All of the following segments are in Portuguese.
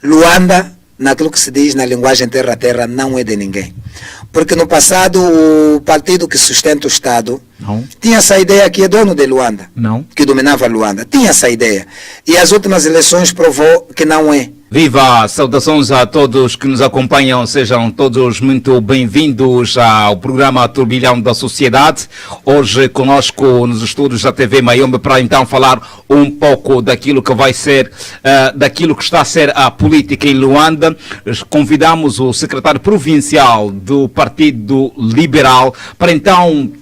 Luanda, naquilo que se diz na linguagem terra a terra, não é de ninguém. Porque no passado o partido que sustenta o Estado tinha essa ideia que é dono de Luanda, que dominava Luanda. Tinha essa ideia. E as últimas eleições provou que não é. Viva! Saudações a todos que nos acompanham, sejam todos muito bem-vindos ao programa Turbilhão da Sociedade. Hoje conosco nos estúdios da TV Mayombe para então falar um pouco daquilo que vai ser, daquilo que está a ser a política em Luanda. Convidamos o secretário provincial do Partido Liberal para então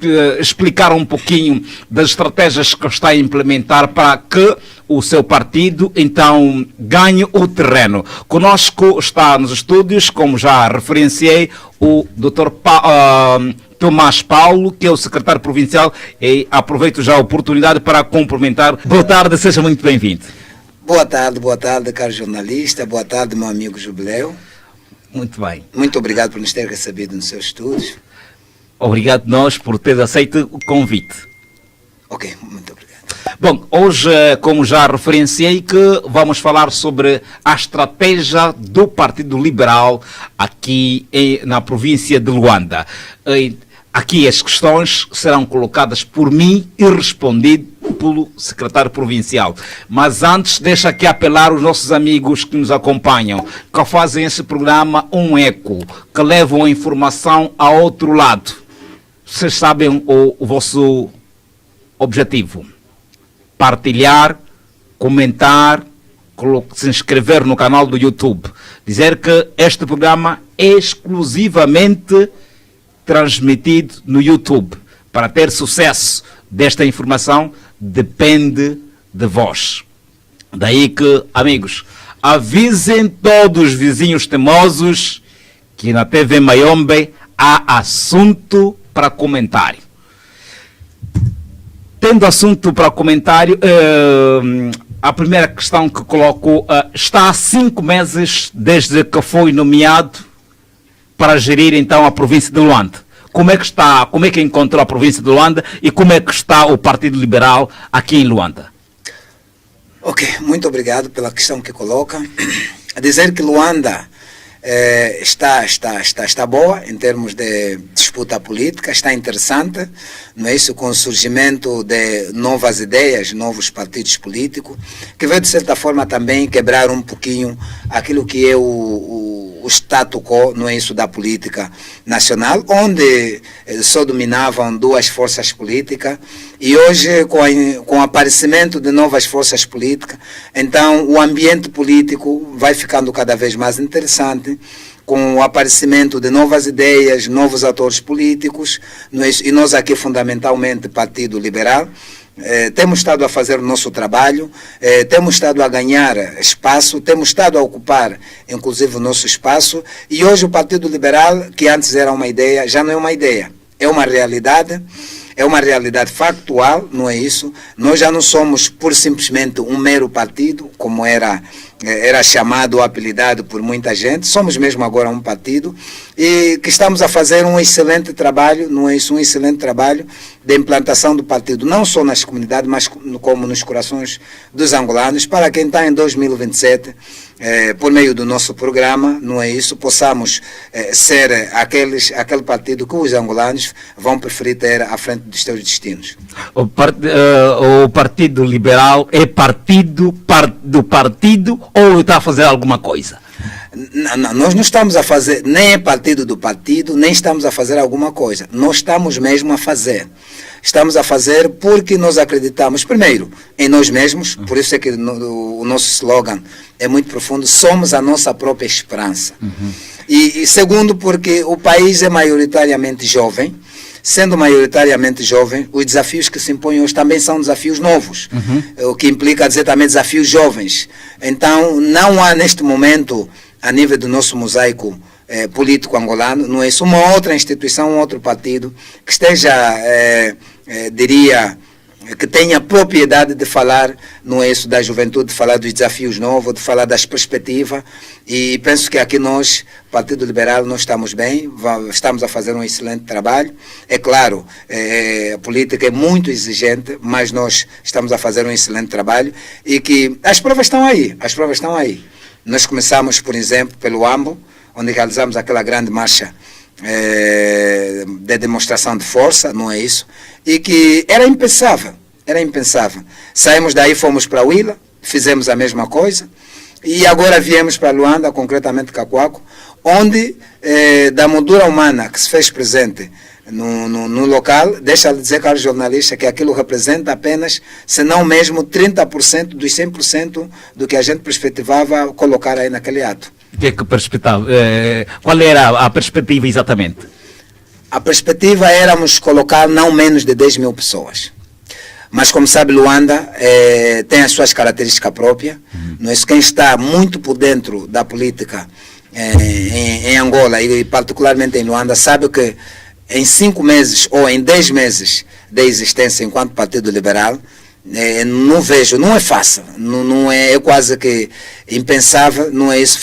explicar um pouquinho das estratégias que está a implementar para que o seu partido então ganhe o terreno. Conosco está nos estúdios, como já referenciei, o Dr. Tomás Paulo, que é o secretário provincial, e aproveito já a oportunidade para cumprimentar. Boa tarde, seja muito bem-vindo. Boa tarde, caro jornalista. Boa tarde, meu amigo Jubileu. Muito bem. Muito obrigado por nos ter recebido nos seus estúdios. Obrigado nós por ter aceito o convite. Ok, muito obrigado. Bom, hoje, como já referenciei, que vamos falar sobre a estratégia do Partido Liberal aqui na província de Luanda. Aqui as questões serão colocadas por mim e respondidas pelo secretário provincial. Mas antes, deixa aqui apelar os nossos amigos que nos acompanham, que fazem esse programa um eco, que levam a informação a outro lado. Vocês sabem o vosso objetivo: partilhar, comentar, se inscrever no canal do YouTube. Dizer que este programa é exclusivamente transmitido no YouTube. Para ter sucesso desta informação, depende de vós. Daí que, amigos, avisem todos os vizinhos teimosos que na TV Mayombe há assunto para comentário. Tendo assunto para comentário, a primeira questão que coloco, está há 5 meses desde que foi nomeado para gerir então a província de Luanda. Como é que está, como é que encontrou a província de Luanda e como é que está o Partido Liberal aqui em Luanda? Ok, muito obrigado pela questão que coloca. A dizer que Luanda está boa em termos de disputa política, está interessante, não é isso, com o surgimento de novas ideias, novos partidos políticos, que veio de certa forma também quebrar um pouquinho aquilo que é o status quo, não é isso, da política nacional, onde só dominavam 2 forças políticas, e hoje com o aparecimento de novas forças políticas, então o ambiente político vai ficando cada vez mais interessante, com o aparecimento de novas ideias, novos atores políticos, e nós aqui fundamentalmente Partido Liberal, temos estado a fazer o nosso trabalho, temos estado a ganhar espaço, temos estado a ocupar inclusive o nosso espaço, e hoje o Partido Liberal, que antes era uma ideia, já não é uma ideia, é uma realidade. É uma realidade factual, não é isso? Nós já não somos por simplesmente um mero partido, como era chamado ou apelidado por muita gente. Somos mesmo agora um partido e que estamos a fazer um excelente trabalho, não é isso? Um excelente trabalho de implantação do partido, não só nas comunidades, mas como nos corações dos angolanos, para quem está em 2027, por meio do nosso programa, não é isso? Possamos ser aquele partido que os angolanos vão preferir ter à frente dos seus destinos. O Partido Liberal é partido do partido ou está a fazer alguma coisa? Não, nós não estamos a fazer, nem é partido do partido, nem estamos a fazer alguma coisa. Nós estamos mesmo a fazer. Estamos a fazer porque nós acreditamos, primeiro, em nós mesmos, por isso é que o nosso slogan é muito profundo, somos a nossa própria esperança. E segundo, porque o país é maioritariamente jovem. Sendo maioritariamente jovem, os desafios que se impõem hoje também são desafios novos, o que implica dizer também desafios jovens. Então, não há neste momento, a nível do nosso mosaico político angolano, não é isso, uma outra instituição, um outro partido que esteja, diria, que tenha propriedade de falar, não é isso, da juventude, de falar dos desafios novos, de falar das perspectivas, e penso que aqui nós, Partido Liberal, nós estamos bem, estamos a fazer um excelente trabalho. É claro, a política é muito exigente, mas nós estamos a fazer um excelente trabalho e que as provas estão aí, Nós começamos, por exemplo, pelo Ambo, onde realizamos aquela grande marcha de demonstração de força, não é isso? E que era impensável. Saímos daí, fomos para Huila, fizemos a mesma coisa, e agora viemos para Luanda, concretamente Cacoaco, onde da moldura humana que se fez presente no local, deixa de dizer, caro jornalista, que aquilo representa apenas, se não mesmo 30% dos 100% do que a gente perspectivava colocar aí naquele ato. Qual era a perspectiva exatamente? A perspectiva éramos colocar não menos de 10 mil pessoas. Mas, como sabe, Luanda tem as suas características próprias. Não é isso? Quem está muito por dentro da política em Angola e particularmente em Luanda sabe que em 5 meses ou em 10 meses de existência enquanto Partido Liberal, não vejo, não é fácil, não é quase que impensável, não é isso,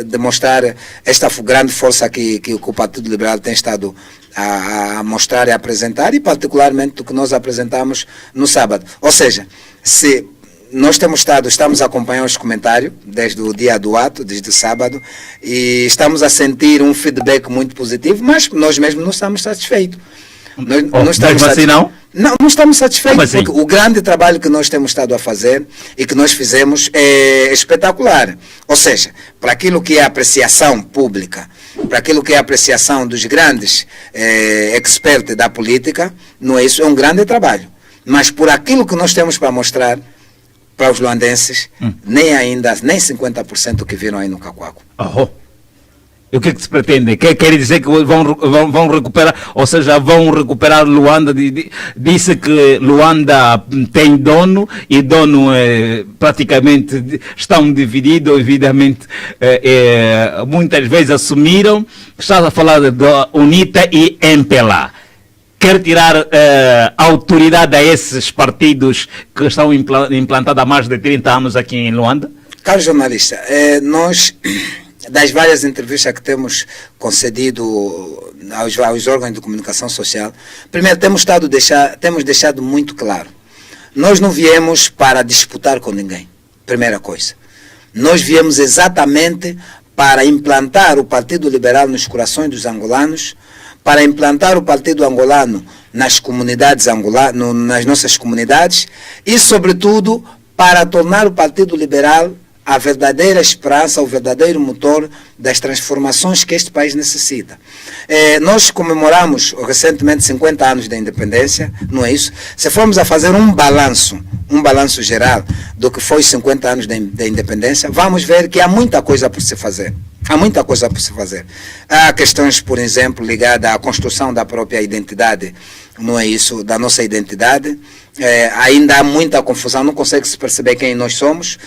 demonstrar esta grande força que o Partido Liberal tem estado a mostrar e a apresentar, e particularmente o que nós apresentamos no sábado. Ou seja, se nós estamos a acompanhar os comentários desde o dia do ato, desde o sábado, e estamos a sentir um feedback muito positivo, mas nós mesmos não estamos satisfeitos. Não estamos assim não? Não estamos satisfeitos, assim? Porque o grande trabalho que nós temos estado a fazer e que nós fizemos é espetacular. Ou seja, para aquilo que é a apreciação pública, para aquilo que é a apreciação dos grandes experts da política, não é isso, é um grande trabalho. Mas por aquilo que nós temos para mostrar para os luandenses, nem 50% que viram aí no Cacoaco. E o que é que se pretende? Quer dizer que vão recuperar, ou seja, vão recuperar Luanda? Disse que Luanda tem dono, e dono praticamente estão divididos, evidentemente, muitas vezes assumiram. Estás a falar de UNITA e MPLA. Quer tirar a autoridade a esses partidos que estão implantados há mais de 30 anos aqui em Luanda? Caro jornalista, nós, das várias entrevistas que temos concedido aos órgãos de comunicação social, primeiro temos deixado muito claro, nós não viemos para disputar com ninguém, primeira coisa. Nós viemos exatamente para implantar o Partido Liberal nos corações dos angolanos, para implantar o Partido Angolano nas comunidades angolanas, nas nossas comunidades, e, sobretudo, para tornar o Partido Liberal a verdadeira esperança, o verdadeiro motor das transformações que este país necessita. Nós comemoramos recentemente 50 anos da independência, não é isso? Se formos a fazer um balanço geral do que foi 50 anos da independência, vamos ver que há muita coisa por se fazer. Há questões, por exemplo, ligadas à construção da própria identidade, não é isso, da nossa identidade. Ainda há muita confusão, não consegue se perceber quem nós somos,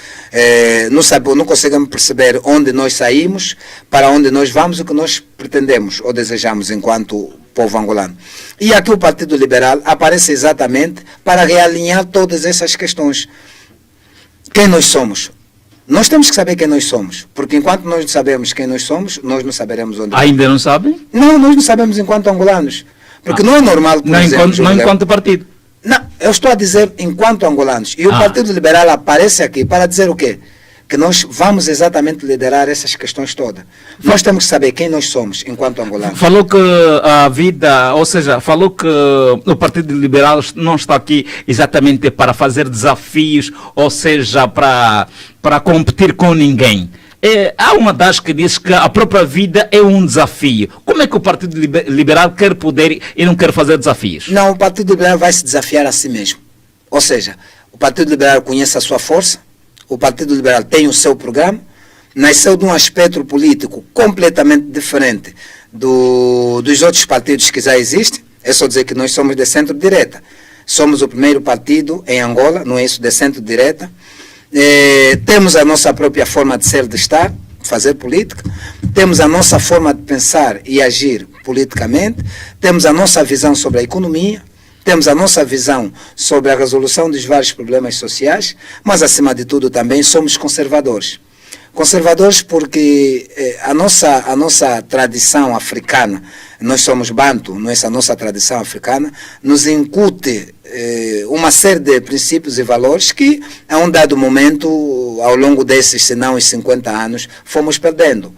não conseguimos perceber onde nós saímos, para onde nós vamos, o que nós pretendemos ou desejamos enquanto povo angolano. E aqui o Partido Liberal aparece exatamente para realinhar todas essas questões. Quem nós somos? Nós temos que saber quem nós somos, porque enquanto nós não sabemos quem nós somos, nós não saberemos onde vamos. Ainda não sabem? Não, nós não sabemos enquanto angolanos, porque não é normal, por exemplo... Não enquanto partido? Não, eu estou a dizer enquanto angolanos. E o Partido Liberal aparece aqui para dizer o quê? Que nós vamos exatamente liderar essas questões todas. Nós temos que saber quem nós somos enquanto angolanos. Falou que a vida, ou seja, falou que o Partido Liberal não está aqui exatamente para fazer desafios, ou seja, para competir com ninguém. Há uma das que diz que a própria vida é um desafio. Como é que o Partido Liberal quer poder e não quer fazer desafios? Não, o Partido Liberal vai se desafiar a si mesmo. Ou seja, o Partido Liberal conhece a sua força, o Partido Liberal tem o seu programa, nasceu de um aspecto político completamente diferente dos outros partidos que já existem. É só dizer que nós somos de centro-direita. Somos o primeiro partido em Angola, não é isso, de centro-direita. Temos a nossa própria forma de ser, de estar, fazer política. Temos a nossa forma de pensar e agir politicamente. Temos a nossa visão sobre a economia. Temos a nossa visão sobre a resolução dos vários problemas sociais, mas, acima de tudo, também somos conservadores. Conservadores porque a nossa tradição africana, nós somos banto, a nossa tradição africana, nos incute uma série de princípios e valores que, a um dado momento, ao longo desses, se não os 50 anos, fomos perdendo.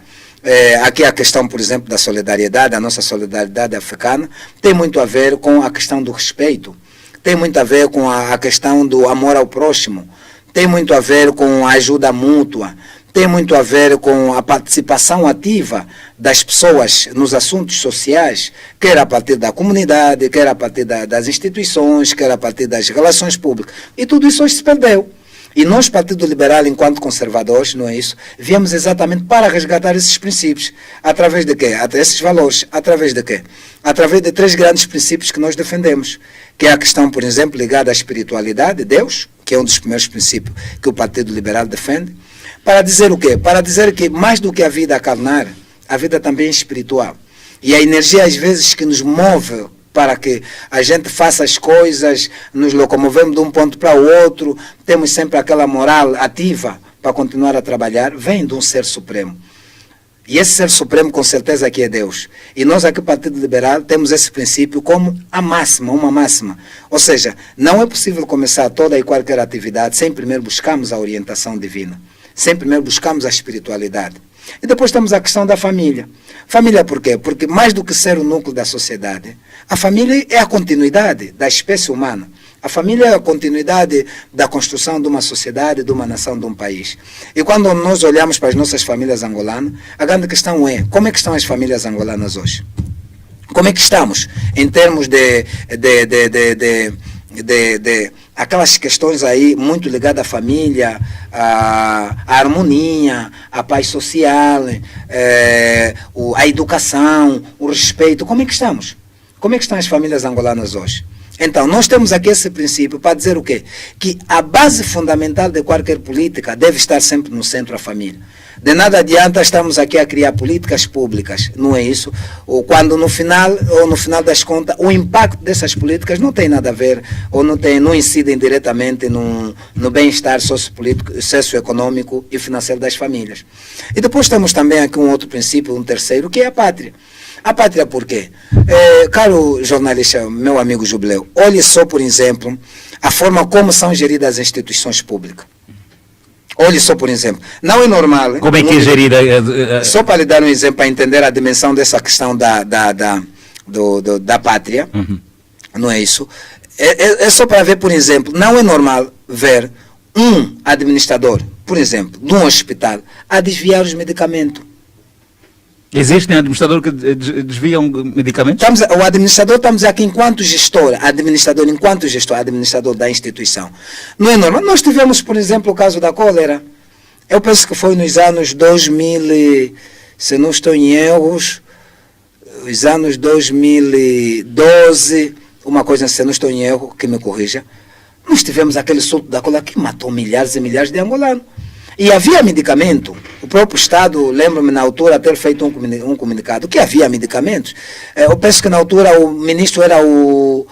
Aqui a questão, por exemplo, da solidariedade, a nossa solidariedade africana, tem muito a ver com a questão do respeito, tem muito a ver com a questão do amor ao próximo, tem muito a ver com a ajuda mútua, tem muito a ver com a participação ativa das pessoas nos assuntos sociais, quer a partir da comunidade, quer a partir das instituições, quer a partir das relações públicas. E tudo isso hoje se perdeu. E nós, Partido Liberal, enquanto conservadores, não é isso, viemos exatamente para resgatar esses princípios. Através de quê? Esses valores. Através de quê? Através de 3 grandes princípios que nós defendemos, que é a questão, por exemplo, ligada à espiritualidade, Deus, que é um dos primeiros princípios que o Partido Liberal defende, para dizer o quê? Para dizer que mais do que a vida carnal, a vida também é espiritual. E a energia, às vezes, que nos move para que a gente faça as coisas, nos locomovemos de um ponto para o outro, temos sempre aquela moral ativa para continuar a trabalhar, vem de um ser supremo. E esse ser supremo, com certeza, aqui é Deus. E nós aqui, Partido Liberal, temos esse princípio como a máxima, uma máxima. Ou seja, não é possível começar toda e qualquer atividade sem primeiro buscarmos a orientação divina, sem primeiro buscarmos a espiritualidade. E depois temos a questão da família. Família por quê? Porque mais do que ser o núcleo da sociedade, a família é a continuidade da espécie humana. A família é a continuidade da construção de uma sociedade, de uma nação, de um país. E quando nós olhamos para as nossas famílias angolanas, a grande questão é, como é que estão as famílias angolanas hoje? Como é que estamos em termos de aquelas questões aí muito ligadas à família, à harmonia, à paz social, à educação, o respeito? Como é que estamos? Como é que estão as famílias angolanas hoje? Então, nós temos aqui esse princípio para dizer o quê? Que a base fundamental de qualquer política deve estar sempre no centro a família. De nada adianta estamos aqui a criar políticas públicas, não é isso? Ou quando no final das contas, o impacto dessas políticas não tem nada a ver, ou não incidem diretamente no bem-estar sociopolítico, socioeconômico e financeiro das famílias. E depois temos também aqui um outro princípio, um terceiro, que é a pátria. A pátria por quê? Caro jornalista, meu amigo Jubileu, olhe só, por exemplo, a forma como são geridas as instituições públicas. Olhe só, por exemplo, não é normal... Como é que é gerida? Só para lhe dar um exemplo, para entender a dimensão dessa questão da pátria, não é isso? É só para ver, por exemplo, não é normal ver um administrador, por exemplo, de um hospital, a desviar os medicamentos. Existem administradores que desviam medicamentos? O administrador, estamos aqui enquanto gestor, administrador da instituição. Não é normal. Nós tivemos, por exemplo, o caso da cólera. Eu penso que foi nos anos 2000, se não estou em erros, os anos 2012, uma coisa, se não estou em erro, que me corrija, nós tivemos aquele surto da cólera que matou milhares e milhares de angolanos. E havia medicamento, o próprio Estado, lembro-me na altura ter feito um comunicado, que havia medicamentos. Eu penso que na altura o ministro era o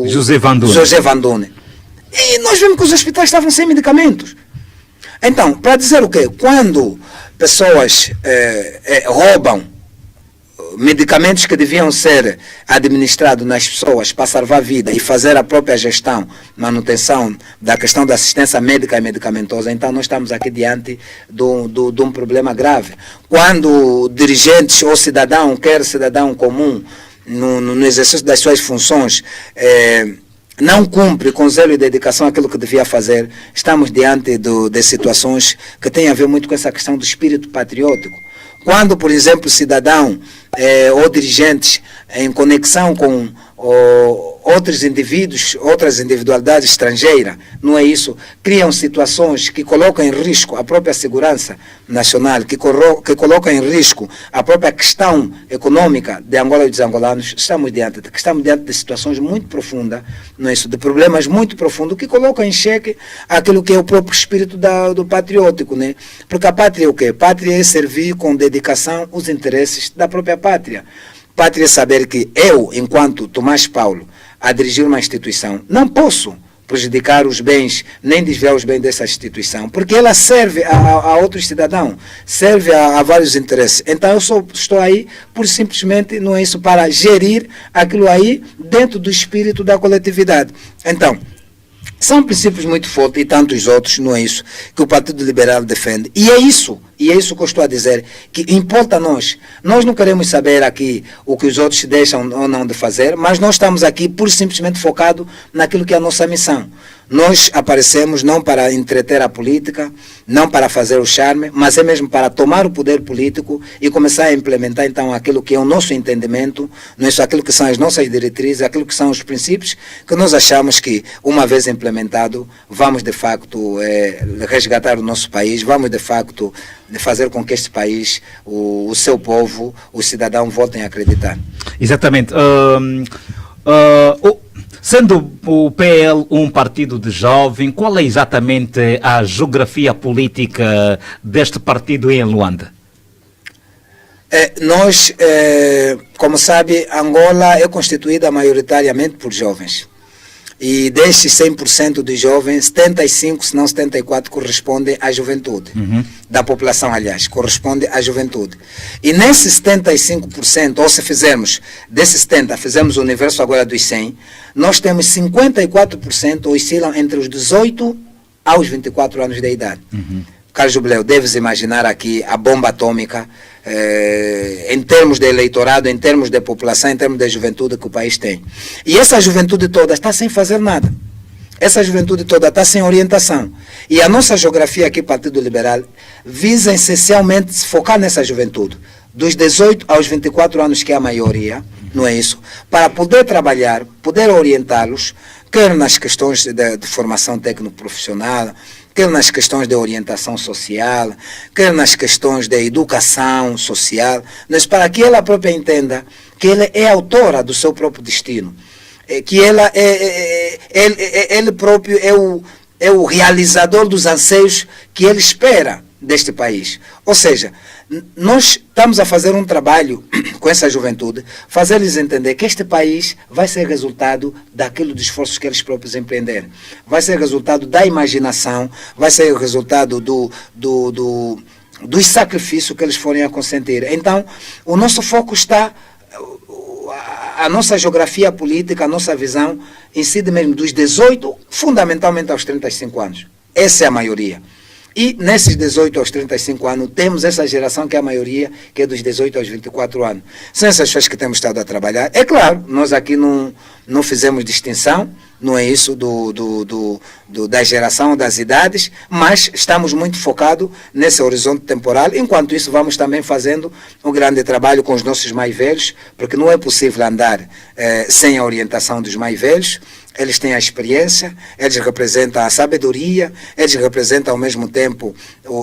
José Van Dune. E nós vimos que os hospitais estavam sem medicamentos. Então, para dizer o quê? Quando pessoas roubam medicamentos que deviam ser administrados nas pessoas para salvar a vida e fazer a própria gestão, manutenção da questão da assistência médica e medicamentosa, então nós estamos aqui diante de um problema grave. Quando dirigentes ou cidadão, quer cidadão comum, no exercício das suas funções, não cumpre com zelo e dedicação aquilo que devia fazer, estamos diante de situações que têm a ver muito com essa questão do espírito patriótico. Quando, por exemplo, cidadão ou dirigentes em conexão com outros indivíduos, outras individualidades estrangeiras, não é isso? Criam situações que colocam em risco a própria segurança nacional, que colocam em risco a própria questão econômica de Angola e dos angolanos. Estamos diante de situações muito profundas, não é isso? De problemas muito profundos que colocam em xeque aquilo que é o próprio espírito do patriótico, né? Porque a pátria é o quê? Pátria é servir com dedicação os interesses da própria pátria. Pátria é saber que eu, enquanto Tomás Paulo, a dirigir uma instituição, não posso, prejudicar os bens, nem desviar os bens dessa instituição, porque ela serve a outros cidadãos, serve a vários interesses. Então eu só estou aí por simplesmente, não é isso, para gerir aquilo aí dentro do espírito da coletividade. Então, são princípios muito fortes e tantos outros, não é isso, que o Partido Liberal defende. E é isso que eu estou a dizer, que importa a nós. Nós não queremos saber aqui o que os outros deixam ou não de fazer, mas nós estamos aqui por simplesmente focado naquilo que é a nossa missão. Nós aparecemos não para entreter a política, não para fazer o charme, mas é mesmo para tomar o poder político e começar a implementar então aquilo que é o nosso entendimento, não é isso, aquilo que são as nossas diretrizes, aquilo que são os princípios que nós achamos que, uma vez implementado, vamos de facto resgatar o nosso país, vamos de facto fazer com que este país, o seu povo, os cidadãos voltem a acreditar. Exatamente. Sendo o PL um partido de jovem, qual é exatamente a geografia política deste partido em Luanda? Nós, como sabe, Angola é constituída maioritariamente por jovens. E destes 100% de jovens, 75, se não 74, correspondem à juventude. Da população, aliás, corresponde à juventude. E nesses 75%, ou se fizermos, desses 70, fizemos o universo agora dos 100, nós temos 54% oscilam entre os 18 aos 24 anos de idade. Carlos Jubileu, deves imaginar aqui a bomba atômica, em termos de eleitorado, em termos de população, em termos de juventude que o país tem. E essa juventude toda está sem fazer nada. Essa juventude toda está sem orientação. E a nossa geografia aqui, Partido Liberal, visa essencialmente se focar nessa juventude, dos 18 aos 24 anos, que é a maioria, não é isso? Para poder trabalhar, poder orientá-los, quer nas questões de formação técnico-profissional, quer nas questões de orientação social, quer nas questões de educação social, mas para que ela própria entenda que ela é autora do seu próprio destino, que ela ele próprio é o realizador dos anseios que ele espera deste país. Ou seja, nós estamos a fazer um trabalho com essa juventude, fazer-lhes entender que este país vai ser resultado daquilo dos esforços que eles próprios empreenderem. Vai ser resultado da imaginação, vai ser resultado dos sacrifícios que eles forem a consentir. Então, o nosso foco está, a nossa geografia política, a nossa visão, incide mesmo dos 18, fundamentalmente aos 35 anos. Essa é a maioria. E nesses 18 aos 35 anos, temos essa geração que é a maioria, que é dos 18 aos 24 anos. São essas pessoas que temos estado a trabalhar. É claro, nós aqui não fizemos distinção, não é isso, da geração, das idades, mas estamos muito focados nesse horizonte temporal. Enquanto isso, vamos também fazendo um grande trabalho com os nossos mais velhos, porque não é possível andar sem a orientação dos mais velhos. Eles têm a experiência, eles representam a sabedoria, eles representam ao mesmo tempo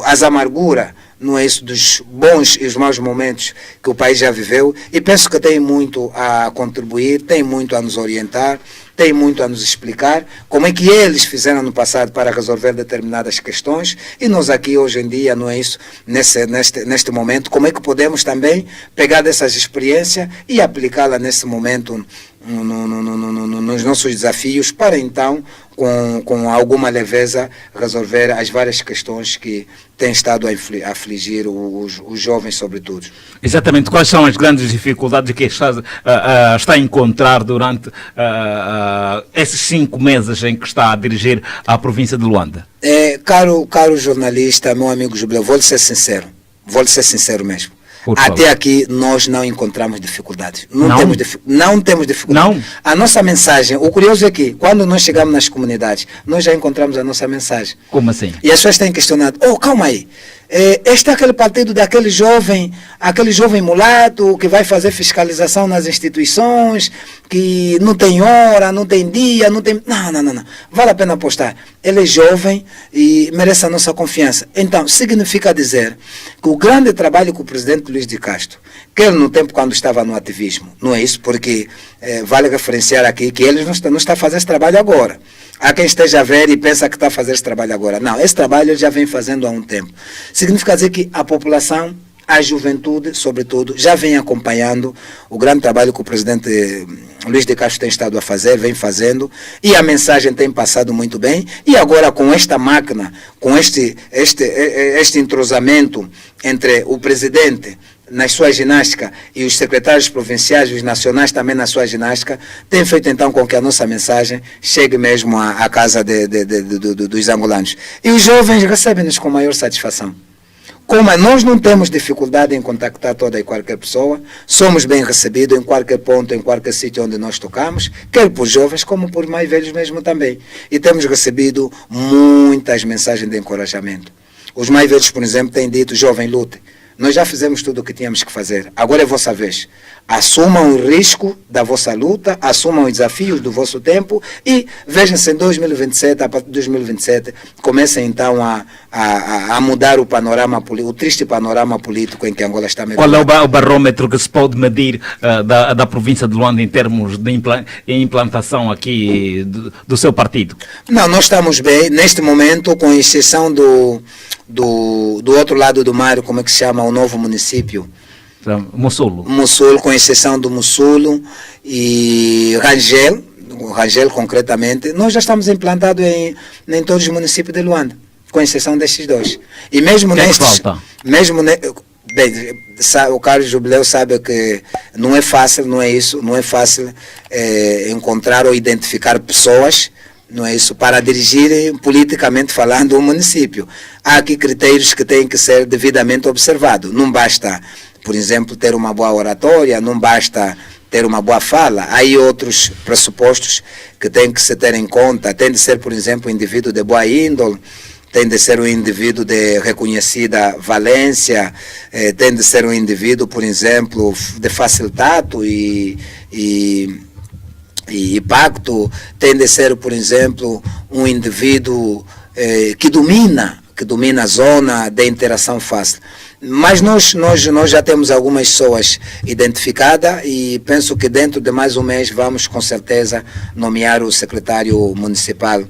as amarguras, não é isso, dos bons e os maus momentos que o país já viveu, e penso que tem muito a contribuir, tem muito a nos orientar, tem muito a nos explicar como é que eles fizeram no passado para resolver determinadas questões, e nós aqui hoje em dia, não é isso, neste momento, como é que podemos também pegar dessas experiências e aplicá-la nesse momento nos nossos desafios, para então, com alguma leveza, resolver as várias questões que têm estado a afligir os jovens, sobretudo. Exatamente. Quais são as grandes dificuldades que está a encontrar durante esses 5 meses em que está a dirigir a província de Luanda? Caro jornalista, meu amigo Jubileu, vou-lhe ser sincero mesmo. Até aqui nós não encontramos dificuldades. Não temos dificuldade. Não. A nossa mensagem, o curioso é que quando nós chegamos nas comunidades, nós já encontramos a nossa mensagem. Como assim? E as pessoas têm questionado, calma aí, este é aquele partido daquele jovem mulato que vai fazer fiscalização nas instituições, que não tem hora, não tem dia, não tem... Não. Vale a pena apostar. Ele é jovem e merece a nossa confiança. Então, significa dizer que o grande trabalho que o presidente Luiz de Castro, quer no tempo quando estava no ativismo, não é isso? Porque vale referenciar aqui que ele não está a fazer esse trabalho agora. Há quem esteja a ver e pensa que está a fazer esse trabalho agora. Não, esse trabalho ele já vem fazendo há um tempo. Significa dizer que a população a juventude, sobretudo, já vem acompanhando o grande trabalho que o presidente Luís de Castro tem estado a fazer, vem fazendo, e a mensagem tem passado muito bem, e agora com esta máquina, com este entrosamento entre o presidente na sua ginástica e os secretários provinciais, os nacionais também na sua ginástica, tem feito então com que a nossa mensagem chegue mesmo à casa dos angolanos. E os jovens recebem-nos com maior satisfação. Como nós não temos dificuldade em contactar toda e qualquer pessoa, somos bem recebidos em qualquer ponto, em qualquer sítio onde nós tocamos, quer por jovens como por mais velhos mesmo também. E temos recebido muitas mensagens de encorajamento. Os mais velhos, por exemplo, têm dito: jovem, lute. Nós já fizemos tudo o que tínhamos que fazer. Agora é vossa vez. Assumam o risco da vossa luta, assumam os desafios do vosso tempo e vejam-se em 2027, a partir de 2027, comecem então a mudar o panorama, o triste panorama político em que Angola está mergulhada. Qual é o barômetro que se pode medir da província de Luanda em termos de implantação aqui do seu partido? Não, nós estamos bem, neste momento, com exceção do outro lado do mar, como é que se chama, o novo município? Mussulo. Mussulo, com exceção do Mussulo e Rangel concretamente, nós já estamos implantados em todos os municípios de Luanda, com exceção destes dois. E mesmo nestes... o Carlos Jubileu sabe que não é fácil, não é fácil encontrar ou identificar pessoas, não é isso, para dirigirem politicamente falando o município. Há aqui critérios que têm que ser devidamente observados. Não basta, por exemplo, ter uma boa oratória, não basta ter uma boa fala. Há aí outros pressupostos que têm que se ter em conta. Tem de ser, por exemplo, um indivíduo de boa índole, tem de ser um indivíduo de reconhecida valência, tem de ser um indivíduo, por exemplo, de fácil tato e pacto, tem de ser, por exemplo, um indivíduo que domina a zona de interação fácil. Mas nós já temos algumas pessoas identificadas e penso que dentro de mais um mês vamos com certeza nomear o secretário municipal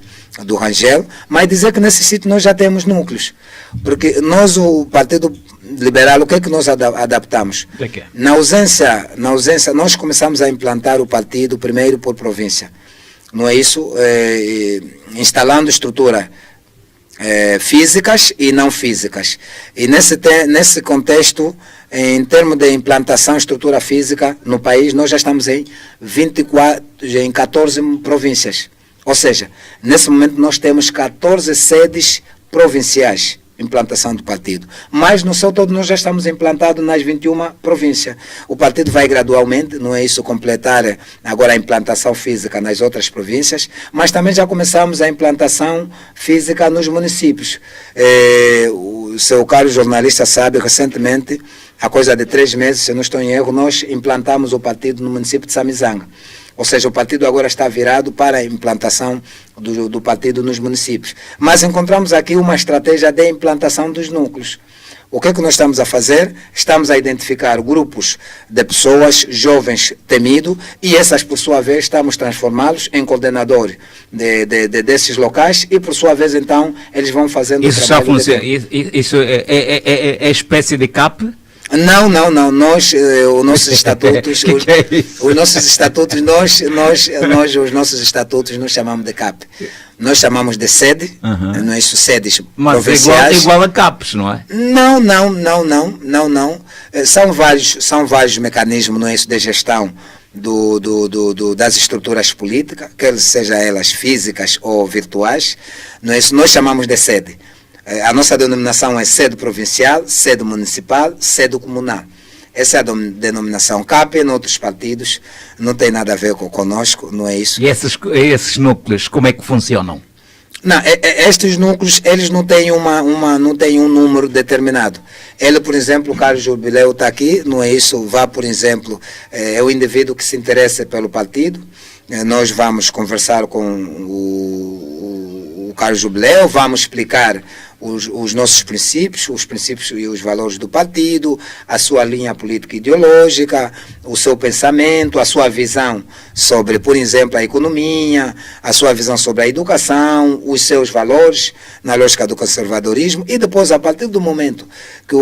do Rangel, mas dizer que nesse sítio nós já temos núcleos, porque nós, o Partido Liberal, o que é que nós adaptamos? Na ausência, nós começamos a implantar o partido primeiro por província, não é isso? Instalando estrutura físicas e não físicas. E nesse contexto, em termos de implantação, estrutura física no país, nós já estamos em 14 províncias. Ou seja, nesse momento nós temos 14 sedes provinciais, implantação do partido. Mas no seu todo nós já estamos implantados nas 21 províncias. O partido vai gradualmente, não é isso, completar agora a implantação física nas outras províncias, mas também já começamos a implantação física nos municípios. O seu caro jornalista sabe, recentemente, há coisa de 3 meses, se não estou em erro, nós implantamos o partido no município de Samizanga. Ou seja, o partido agora está virado para a implantação do partido nos municípios. Mas encontramos aqui uma estratégia de implantação dos núcleos. O que é que nós estamos a fazer? Estamos a identificar grupos de pessoas jovens temidos e essas, por sua vez, estamos transformá-los em coordenadores desses locais e, por sua vez, então, eles vão fazendo isso o trabalho. Já funciona? Isso é espécie de CAP? Não. Nós, os nossos estatutos, os nossos estatutos nós chamamos de CAP. Nós chamamos de sede, não é isso, sedes provinciais. Mas igual a CAPs, não é? Não. São vários mecanismos, não é isso, de gestão das estruturas políticas, quer sejam elas físicas ou virtuais, não é isso, nós chamamos de sede. A nossa denominação é sede provincial, sede municipal, sede comunal. Essa é a denominação. CAP em outros partidos não tem nada a ver conosco, não é isso? E esses núcleos, como é que funcionam? Não, estes núcleos, eles não têm não têm um número determinado. Ele, por exemplo, o Carlos Jubileu está aqui, não é isso? Vá, por exemplo, é o indivíduo que se interessa pelo partido. Nós vamos conversar com o Carlos Jubileu, vamos explicar os nossos princípios, os princípios e os valores do partido, a sua linha política e ideológica, o seu pensamento, a sua visão sobre, por exemplo, a economia, a sua visão sobre a educação, os seus valores na lógica do conservadorismo, e depois, a partir do momento que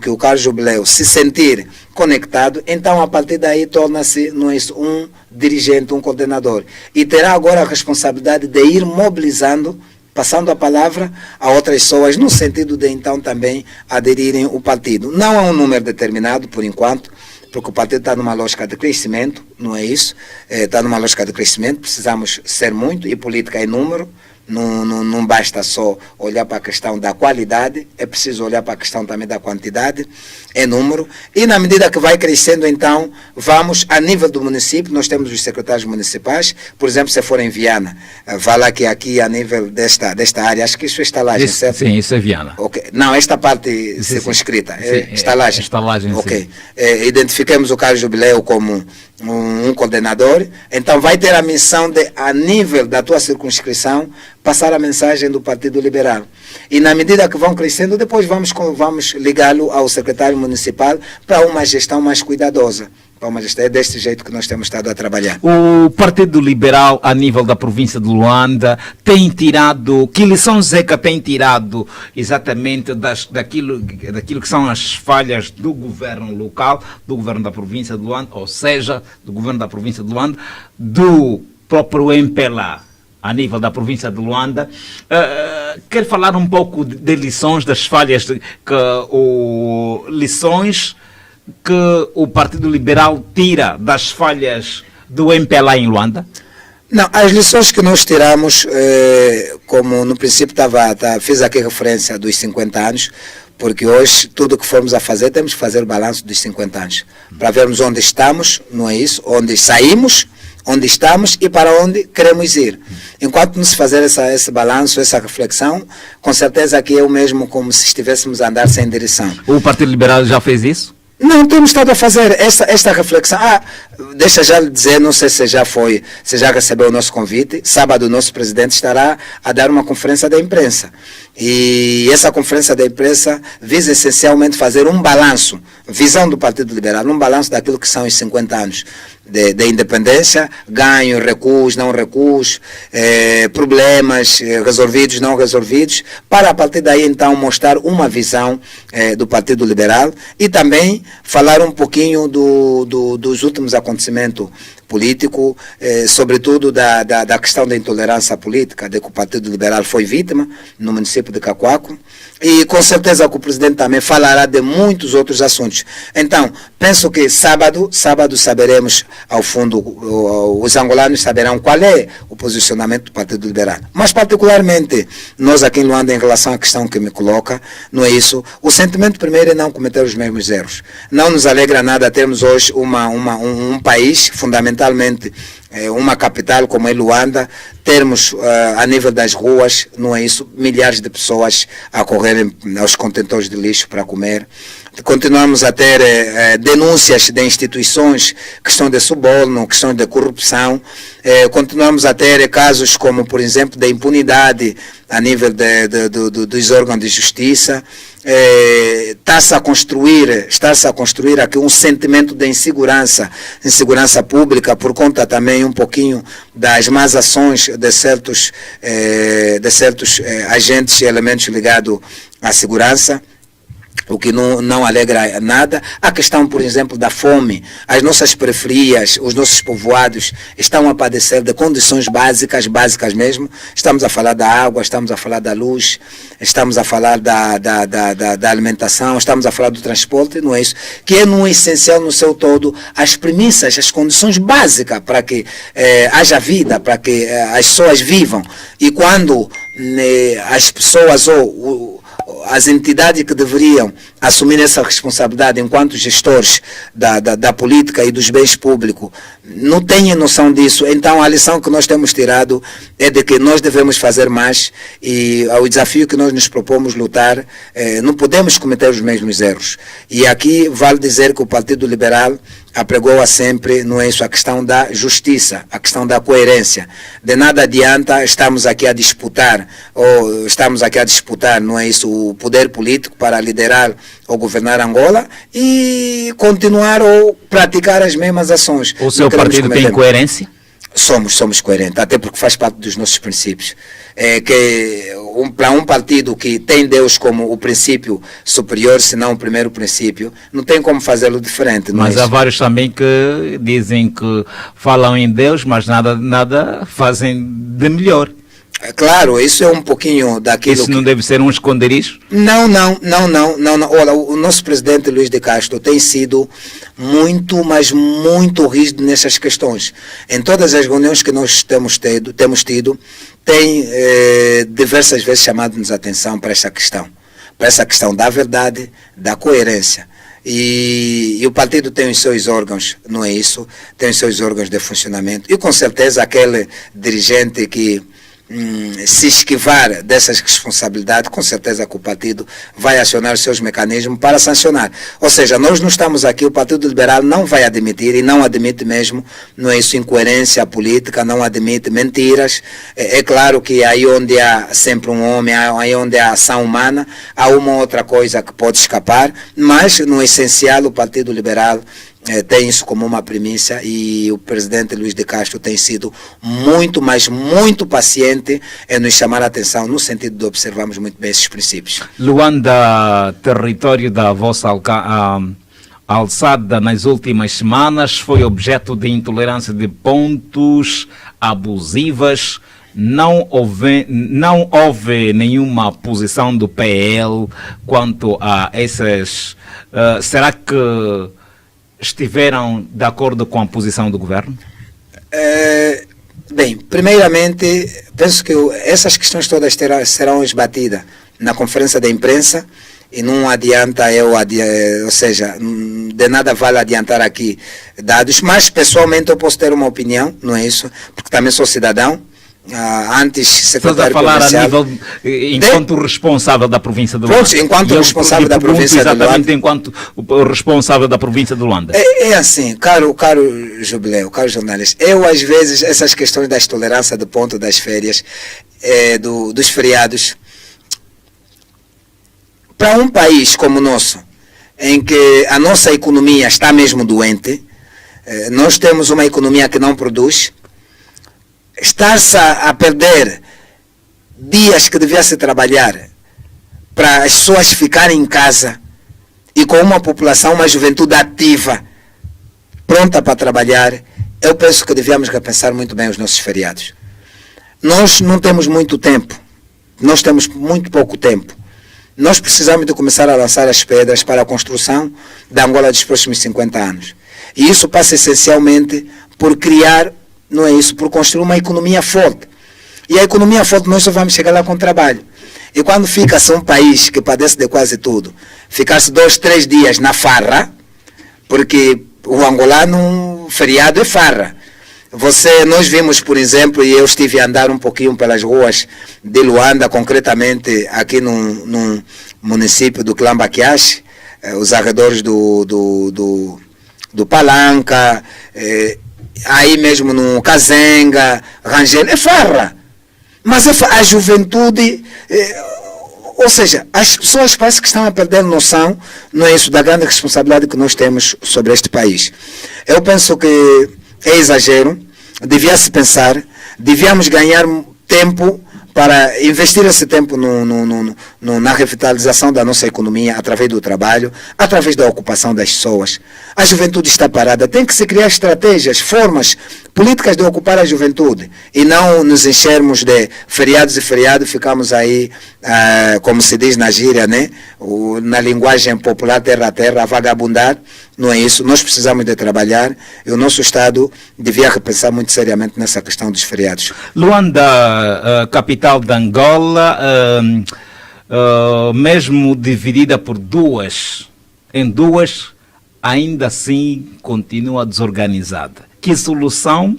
o Carlos Jubileu se sentir conectado, então a partir daí torna-se um dirigente, um coordenador, e terá agora a responsabilidade de ir mobilizando, passando a palavra a outras pessoas, no sentido de então também aderirem ao partido. Não há um número determinado, por enquanto, porque o partido está numa lógica de crescimento, não é isso? Está numa lógica de crescimento, precisamos ser muito, e política é número. Não basta só olhar para a questão da qualidade, é preciso olhar para a questão também da quantidade, é número, e na medida que vai crescendo, então, vamos a nível do município, nós temos os secretários municipais, por exemplo, se for em Viana, vá lá que aqui a nível desta área, acho que isso é estalagem, certo? Sim, isso é Viana. Okay. Não, esta parte circunscrita, é estalagem. Estalagem, ok. Identifiquemos o Carlos Jubileu como um coordenador, então vai ter a missão de, a nível da tua circunscrição, passar a mensagem do Partido Liberal. E na medida que vão crescendo, depois vamos ligá-lo ao secretário municipal para uma gestão mais cuidadosa. É deste jeito que nós temos estado a trabalhar. O Partido Liberal, a nível da província de Luanda, tem tirado, que lição Zeca tem tirado exatamente daquilo que são as falhas do governo local, do governo da província de Luanda, ou seja, do governo da província de Luanda, do próprio MPLA, a nível da província de Luanda. Quer falar um pouco de lições, das falhas, lições que o Partido Liberal tira das falhas do MPLA em Luanda? Não, as lições que nós tiramos, como no princípio fiz aqui referência dos 50 anos, porque hoje tudo o que formos a fazer, temos que fazer o balanço dos 50 anos, para vermos onde estamos, não é isso? Onde saímos, onde estamos e para onde queremos ir. Enquanto não se fazer esse balanço, essa reflexão, com certeza que é o mesmo como se estivéssemos a andar sem direção. O Partido Liberal já fez isso? Não, temos estado a fazer esta reflexão. Deixa já lhe dizer, não sei se já recebeu o nosso convite. Sábado o nosso presidente estará a dar uma conferência da imprensa. E essa conferência da imprensa visa essencialmente fazer um balanço, visão do Partido Liberal, um balanço daquilo que são os 50 anos de independência, ganho, recuos, não recuos, problemas resolvidos, não resolvidos, para a partir daí então mostrar uma visão do Partido Liberal e também falar um pouquinho dos últimos acontecimentos políticos, sobretudo da questão da intolerância política, de que o Partido Liberal foi vítima no município de Cacoaco, e com certeza que o presidente também falará de muitos outros assuntos. Então, penso que sábado saberemos, ao fundo, os angolanos saberão qual é o posicionamento do Partido Liberal. Mas, particularmente, nós aqui em Luanda, em relação à questão que me coloca, não é isso. O sentimento primeiro é não cometer os mesmos erros. Não nos alegra nada termos hoje um país, fundamentalmente, uma capital como é Luanda, termos a nível das ruas, não é isso, milhares de pessoas a correrem aos contentores de lixo para comer. Continuamos a ter denúncias de instituições, questão de suborno, questão de corrupção. Continuamos a ter casos como, por exemplo, de impunidade a nível dos órgãos de justiça. Está-se a construir aqui um sentimento de insegurança pública, por conta também um pouquinho das más ações de certos agentes e elementos ligados à segurança, o que não alegra nada. A questão, por exemplo, da fome. As nossas periferias, os nossos povoados estão a padecer de condições básicas mesmo. Estamos a falar da água, estamos a falar da luz, estamos a falar da alimentação, estamos a falar do transporte, não é isso? Que é no essencial, no seu todo, as premissas, as condições básicas para que haja vida, para que as pessoas vivam. E quando as pessoas as entidades que deveriam assumir essa responsabilidade enquanto gestores da política e dos bens públicos não têm noção disso. Então a lição que nós temos tirado é de que nós devemos fazer mais, e ao desafio que nós nos propomos lutar, não podemos cometer os mesmos erros. E aqui vale dizer que o Partido Liberal apregou sempre, não é isso, a questão da justiça, a questão da coerência. De nada adianta estamos aqui a disputar, não é isso, o poder político para liderar ou governar Angola e continuar ou praticar as mesmas ações. O seu partido tem coerência? Somos coerentes, até porque faz parte dos nossos princípios. Para um partido que tem Deus como o princípio superior, se não o primeiro princípio, não tem como fazê-lo diferente. Mas há vários também que dizem que falam em Deus, mas nada fazem de melhor. Claro, isso é um pouquinho daquilo. Isso não deve ser um esconderijo? Não. Olha, o nosso presidente Luís de Castro tem sido muito, mas muito rígido nessas questões. Em todas as reuniões que nós temos tido, tem diversas vezes chamado-nos a atenção para essa questão da verdade, da coerência. E o partido tem os seus órgãos, não é isso? Tem os seus órgãos de funcionamento. E com certeza aquele dirigente que se esquivar dessas responsabilidades, com certeza que o partido vai acionar os seus mecanismos para sancionar. Ou seja, nós não estamos aqui, o Partido Liberal não vai admitir, e não admite mesmo, não é isso, incoerência política, não admite mentiras. É claro que aí onde há sempre um homem, aí onde há ação humana, há uma outra coisa que pode escapar, mas no essencial o Partido Liberal tem isso como uma premissa, e o presidente Luís de Castro tem sido muito, mas muito paciente em nos chamar a atenção no sentido de observarmos muito bem esses princípios. Luanda, território da vossa alçada nas últimas semanas foi objeto de intolerância de pontos abusivas. Não houve nenhuma posição do PL quanto a essas. Será que estiveram de acordo com a posição do governo? Bem, primeiramente, penso que essas questões todas serão esbatidas na conferência da imprensa, e não adianta ou seja, de nada vale adiantar aqui dados, mas pessoalmente eu posso ter uma opinião, não é isso? Porque também sou cidadão. Antes secretário comercial. Estás a falar a nível, enquanto responsável da província de Luanda. Enquanto responsável da província de Luanda. Exatamente, enquanto responsável da província de Luanda. É assim, caro Jubileu, caro jornalista, eu às vezes, essas questões da tolerância do ponto das férias, dos feriados, para um país como o nosso, em que a nossa economia está mesmo doente, nós temos uma economia que não produz, estar-se a perder dias que devia-se trabalhar para as pessoas ficarem em casa, e com uma população, uma juventude ativa, pronta para trabalhar, eu penso que devíamos repensar muito bem os nossos feriados. Nós não temos muito tempo, nós temos muito pouco tempo. Nós precisamos de começar a lançar as pedras para a construção da Angola dos próximos 50 anos. E isso passa essencialmente por criar, não é isso, por construir uma economia forte. E a economia forte nós só vamos chegar lá com trabalho. E quando fica-se um país que padece de quase tudo, ficar-se 2, 3 dias na farra, porque o angolano feriado é farra. Nós vimos, por exemplo, e eu estive a andar um pouquinho pelas ruas de Luanda, concretamente aqui no município do Clambaquiache, os arredores do Palanca, aí mesmo no Kazenga, Rangel, é farra. Mas a juventude, ou seja, as pessoas parece que estão a perder noção, não é isso, da grande responsabilidade que nós temos sobre este país. Eu penso que é exagero, devia-se pensar, devíamos ganhar tempo para investir esse tempo na revitalização da nossa economia através do trabalho, através da ocupação das pessoas. A juventude está parada, tem que se criar estratégias, formas, políticas de ocupar a juventude, e não nos enchermos de feriados e feriados, ficamos aí, como se diz na gíria, né? Na linguagem popular, terra a terra, a vagabundar. Não é isso, nós precisamos de trabalhar, e o nosso Estado devia repensar muito seriamente nessa questão dos feriados. Luanda, capital de Angola, mesmo dividida por em duas, ainda assim continua desorganizada. Que solução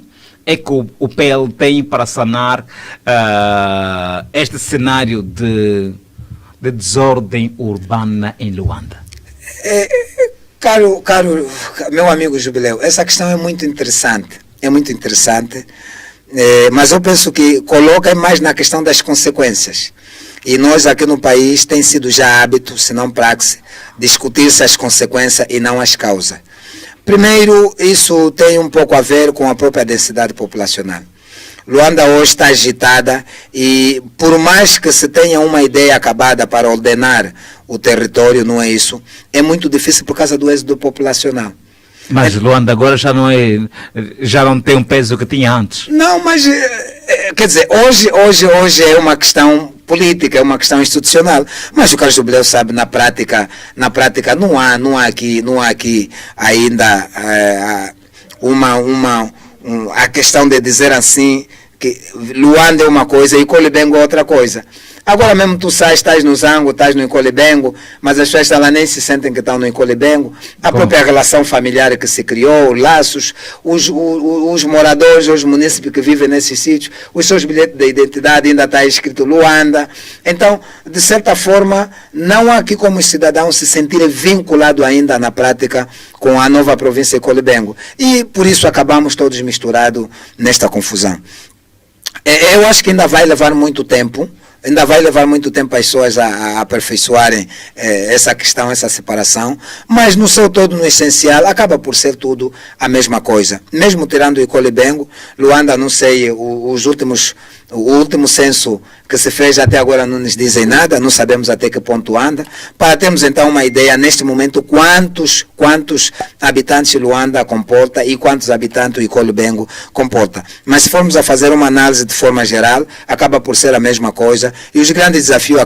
é que o PL tem para sanar este cenário de desordem urbana em Luanda? Caro meu amigo Jubileu, essa questão é muito interessante. Mas eu penso que coloca mais na questão das consequências. E nós aqui no país tem sido já hábito, se não praxe, discutir-se as consequências e não as causas. Primeiro, isso tem um pouco a ver com a própria densidade populacional. Luanda hoje está agitada e por mais que se tenha uma ideia acabada para ordenar o território, não é isso, é muito difícil por causa do êxodo populacional. Mas Luanda agora já não tem um peso que tinha antes. Não, mas quer dizer, hoje é uma questão política, é uma questão institucional. Mas o Carlos Jubileu sabe, na prática não há aqui ainda a questão de dizer assim que Luanda é uma coisa e Colibengo é outra coisa. Agora mesmo tu estás no Zango, estás no Incolibengo, mas as pessoas lá nem se sentem que estão no Incolibengo. A própria relação familiar que se criou, laços, os moradores, os munícipes que vivem nesses sítios, os seus bilhetes de identidade ainda está escrito Luanda. Então, de certa forma, não há aqui como os cidadãos se sentirem vinculados ainda na prática com a nova província de Incolibengo. E por isso acabamos todos misturados nesta confusão. Eu acho que ainda vai levar muito tempo. Ainda vai levar muito tempo as pessoas a aperfeiçoarem essa questão, essa separação, mas no seu todo, no essencial, acaba por ser tudo a mesma coisa. Mesmo tirando o Incolibengo, Luanda, não sei, o último censo que se fez até agora não nos dizem nada, não sabemos até que ponto anda. Para termos então uma ideia, neste momento, quantos habitantes Luanda comporta e quantos habitantes o Incolibengo comporta. Mas se formos a fazer uma análise de forma geral, acaba por ser a mesma coisa. E os grandes desafios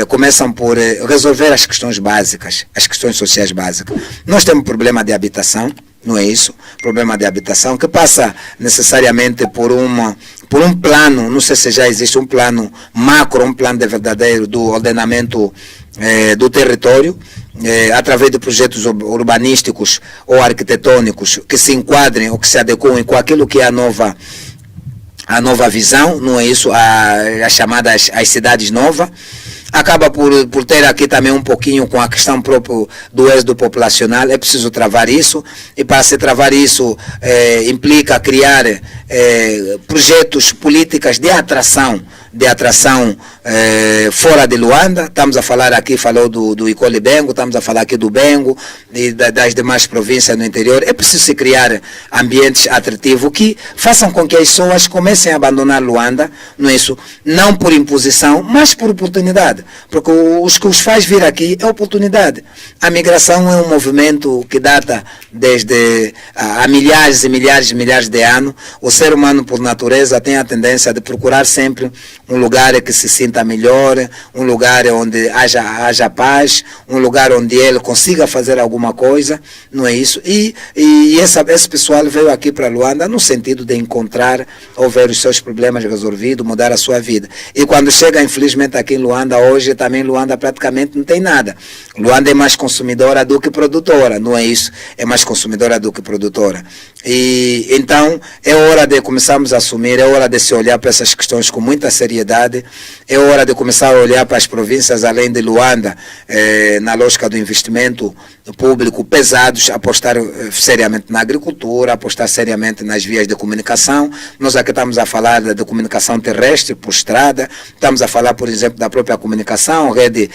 começam por resolver as questões básicas, as questões sociais básicas. Nós temos problema de habitação, não é isso? Problema de habitação que passa necessariamente por um plano, não sei se já existe um plano macro, um plano de verdadeiro do ordenamento do território, através de projetos urbanísticos ou arquitetônicos que se enquadrem ou que se adequem com aquilo que é a nova visão, não é isso? As chamadas as cidades novas. Acaba por ter aqui também um pouquinho com a questão própria do êxodo populacional. É preciso travar isso, e para se travar isso implica criar projetos, políticas de atração fora de Luanda. Estamos a falar aqui, falou do Incolibengo, estamos a falar aqui do Bengo e das demais províncias no interior. É preciso se criar ambientes atrativos que façam com que as pessoas comecem a abandonar Luanda, não é isso? Não por imposição, mas por oportunidade. Porque os que os faz vir aqui é oportunidade. A migração é um movimento que data desde há milhares e milhares de anos. O ser humano, por natureza, tem a tendência de procurar sempre um lugar que se sinta melhor, um lugar onde haja paz, um lugar onde ele consiga fazer alguma coisa, não é isso? E esse pessoal veio aqui para Luanda no sentido de encontrar ou ver os seus problemas resolvidos, mudar a sua vida. E quando chega, infelizmente, aqui em Luanda, hoje também Luanda praticamente não tem nada. Luanda é mais consumidora do que produtora, não é isso? É mais consumidora do que produtora. E então é hora de começarmos a assumir, é hora de se olhar para essas questões com muita seriedade, é hora de começar a olhar para as províncias além de Luanda, na lógica do investimento público pesados, apostar seriamente na agricultura, apostar seriamente nas vias de comunicação. Nós aqui estamos a falar da comunicação terrestre por estrada, estamos a falar, por exemplo, da própria comunicação, rede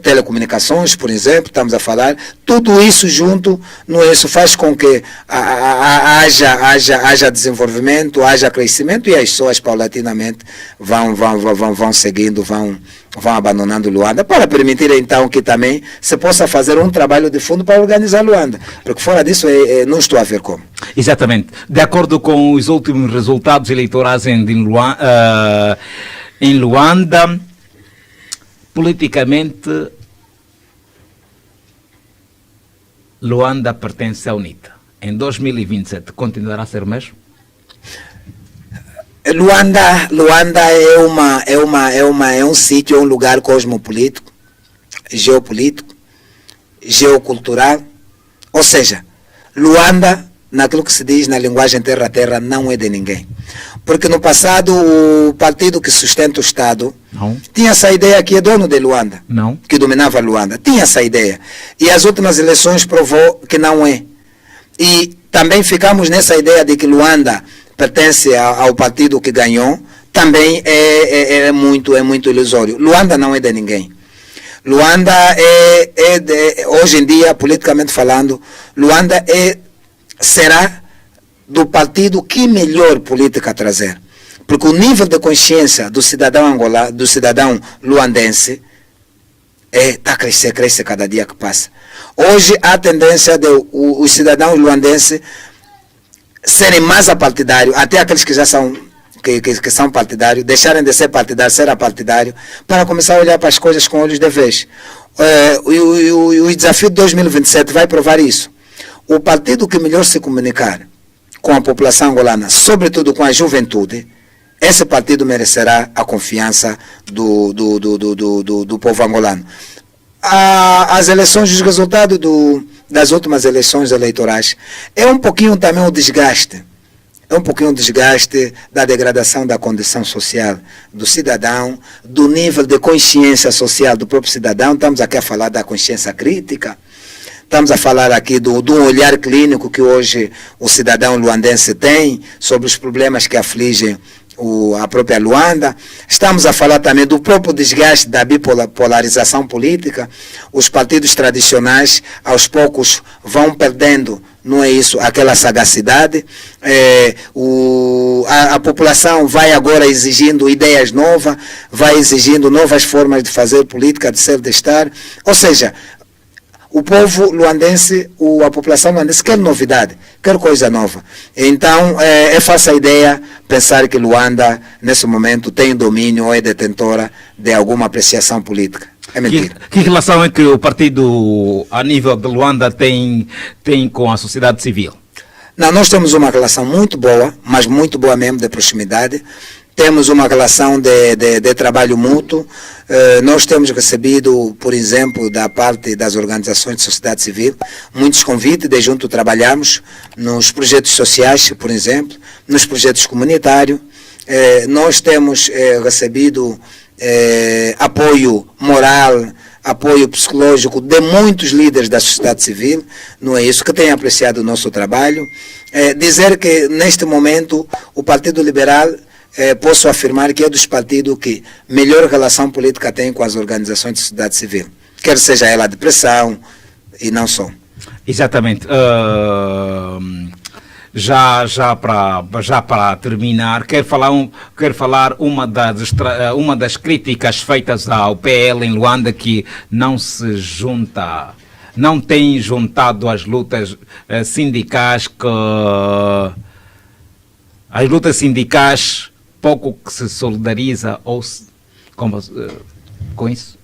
telecomunicações, por exemplo, estamos a falar, tudo isso junto, não é isso, faz com que haja desenvolvimento, haja crescimento, e as pessoas paulatinamente vão seguindo, vão abandonando Luanda, para permitir então que também se possa fazer um trabalho de fundo para organizar Luanda, porque fora disso não estou a ver como. Exatamente. De acordo com os últimos resultados eleitorais em Luanda, politicamente, Luanda pertence à UNITA. Em 2027, continuará a ser o mesmo? Luanda é um sítio, é um lugar cosmopolítico, geopolítico, geocultural. Ou seja, Luanda, naquilo que se diz na linguagem terra a terra, não é de ninguém. Porque no passado o partido que sustenta o Estado tinha essa ideia que é dono de Luanda, que dominava Luanda. Tinha essa ideia. E as últimas eleições provou que não é. E também ficamos nessa ideia de que Luanda pertence ao partido que ganhou, também é muito ilusório. Luanda não é de ninguém. Luanda hoje em dia, politicamente falando, Luanda será do partido que melhor política trazer. Porque o nível de consciência do cidadão do cidadão luandense está a cresce cada dia que passa. Hoje há a tendência de os cidadãos luandenses serem mais apartidários, até aqueles que já são que são partidários, deixarem de ser partidários, ser apartidários, para começar a olhar para as coisas com olhos de vez. O desafio de 2027 vai provar isso. O partido que melhor se comunicar com a população angolana, sobretudo com a juventude, esse partido merecerá a confiança do povo angolano. As eleições, os resultados das últimas eleições eleitorais, é um pouquinho também o desgaste. É um pouquinho o desgaste da degradação da condição social do cidadão, do nível de consciência social do próprio cidadão. Estamos aqui a falar da consciência crítica. Estamos a falar aqui do olhar clínico que hoje o cidadão luandense tem sobre os problemas que afligem a própria Luanda. Estamos a falar também do próprio desgaste da bipolarização política. Os partidos tradicionais, aos poucos, vão perdendo, não é isso, aquela sagacidade. A população vai agora exigindo ideias novas, vai exigindo novas formas de fazer política, de ser, de estar. Ou seja, o povo luandense, a população luandense quer novidade, quer coisa nova. Então, é falsa ideia pensar que Luanda, nesse momento, tem domínio ou é detentora de alguma apreciação política. É mentira. Que relação é que o partido, a nível de Luanda, tem com a sociedade civil? Não, nós temos uma relação muito boa, mas muito boa mesmo, de proximidade. Temos uma relação de trabalho mútuo. Nós temos recebido, por exemplo, da parte das organizações de sociedade civil, muitos convites de junto trabalharmos nos projetos sociais, por exemplo, nos projetos comunitários. Nós temos recebido apoio moral, apoio psicológico de muitos líderes da sociedade civil, não é isso, que têm apreciado o nosso trabalho. Dizer que, neste momento, o Partido Liberal, posso afirmar que é dos partidos que melhor relação política tem com as organizações de sociedade civil, quer seja ela de pressão e não só. Exatamente. Já para terminar, quero falar uma das críticas feitas ao PL em Luanda, que não tem juntado as lutas sindicais, as lutas sindicais pouco que se solidariza com isso?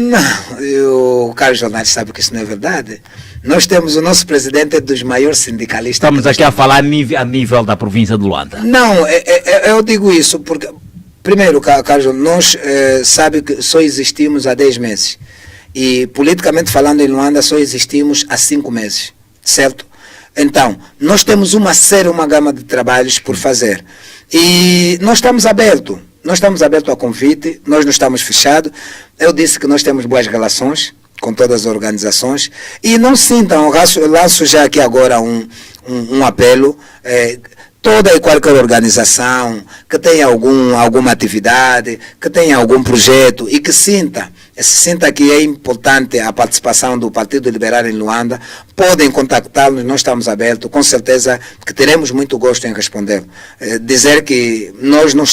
Não, o Carlos Jornalista sabe que isso não é verdade. Nós temos o nosso presidente dos maiores sindicalistas. Estamos aqui a falar a nível da província de Luanda. Não, eu digo isso porque, primeiro, Carlos, nós sabe que só existimos há 10 meses. E, politicamente falando, em Luanda só existimos há 5 meses, certo? Então, nós temos uma gama de trabalhos por fazer. E nós estamos abertos. Nós estamos abertos ao convite, nós não estamos fechados. Eu disse que nós temos boas relações com todas as organizações. E não sintam, lanço já aqui agora um apelo. Toda e qualquer organização que tenha alguma atividade, que tenha algum projeto e que sinta que é importante a participação do Partido Liberal em Luanda, podem contactá-nos, nós estamos abertos, com certeza que teremos muito gosto em responder. Dizer que nós não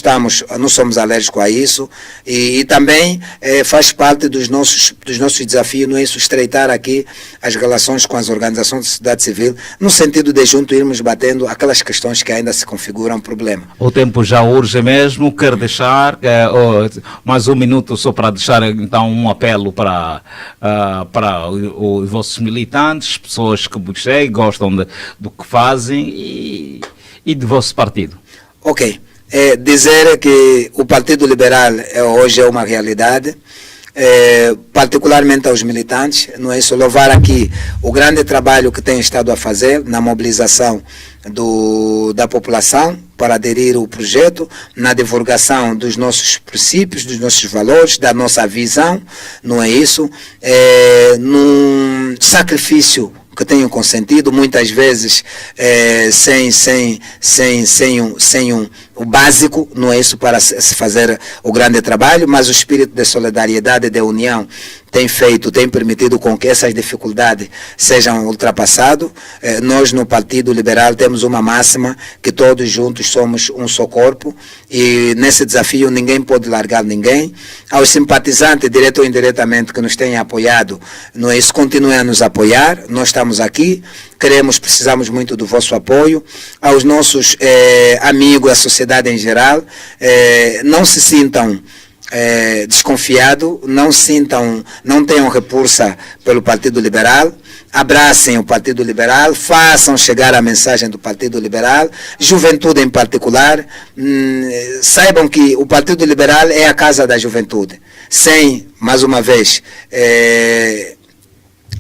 somos alérgicos a isso e também faz parte dos nossos desafios, não é isso, estreitar aqui as relações com as organizações de sociedade civil, no sentido de junto irmos batendo aquelas questões que ainda se configuram um problema. O tempo já urge mesmo, quero deixar mais um minuto só para deixar então um apelo para os vossos militantes, pessoas que vos seguem, gostam do que fazem e do vosso partido. Ok. Dizer que o Partido Liberal hoje é uma realidade, particularmente aos militantes, não é isso? Louvar aqui o grande trabalho que tem estado a fazer na mobilização da população para aderir ao projeto, na divulgação dos nossos princípios, dos nossos valores, da nossa visão, não é isso? Num sacrifício que tenham consentido, muitas vezes sem o básico, não é isso, para se fazer o grande trabalho, mas o espírito de solidariedade e de união tem permitido com que essas dificuldades sejam ultrapassadas. Nós no Partido Liberal temos uma máxima que todos juntos somos um só corpo e nesse desafio ninguém pode largar ninguém. Aos simpatizantes, direto ou indiretamente, que nos têm apoiado, não é isso, continuem a nos apoiar, nós estamos aqui, precisamos muito do vosso apoio. Aos nossos amigos, à sociedade em geral, não se sintam desconfiado, não tenham repulsa pelo Partido Liberal, abracem o Partido Liberal, façam chegar a mensagem do Partido Liberal, juventude em particular, saibam que o Partido Liberal é a casa da juventude, sem, mais uma vez,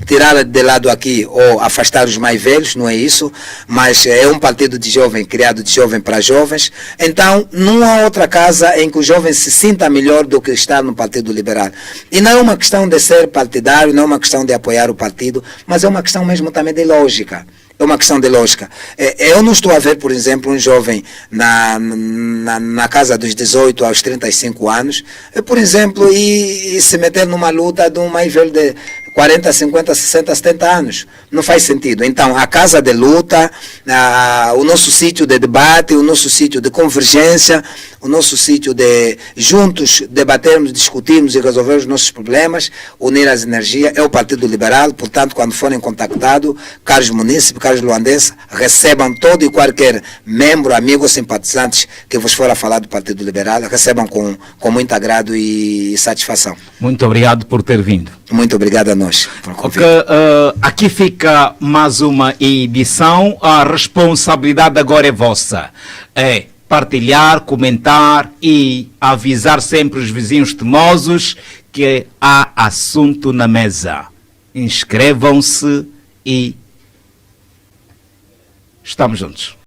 tirar de lado aqui ou afastar os mais velhos, não é isso, mas é um partido de jovem, criado de jovem para jovens. Então, não há outra casa em que o jovem se sinta melhor do que estar no Partido Liberal. E não é uma questão de ser partidário, não é uma questão de apoiar o partido, mas é uma questão mesmo também de lógica. É uma questão de lógica. Eu não estou a ver, por exemplo, um jovem na casa dos 18 aos 35 anos, por exemplo, e se meter numa luta de um mais velho de 40, 50, 60, 70 anos. Não faz sentido. Então, a casa de luta, o nosso sítio de debate, o nosso sítio de convergência, o nosso sítio de juntos debatermos, discutirmos e resolver os nossos problemas, unir as energias, é o Partido Liberal. Portanto, quando forem contactados, caros munícipes, caros luandenses, recebam todo e qualquer membro, amigo ou simpatizantes que vos for a falar do Partido Liberal, recebam com muito agrado e satisfação. Muito obrigado por ter vindo. Muito obrigado a nós. Aqui fica mais uma edição. A responsabilidade agora é vossa. É partilhar, comentar e avisar sempre os vizinhos teimosos que há assunto na mesa. Inscrevam-se e estamos juntos.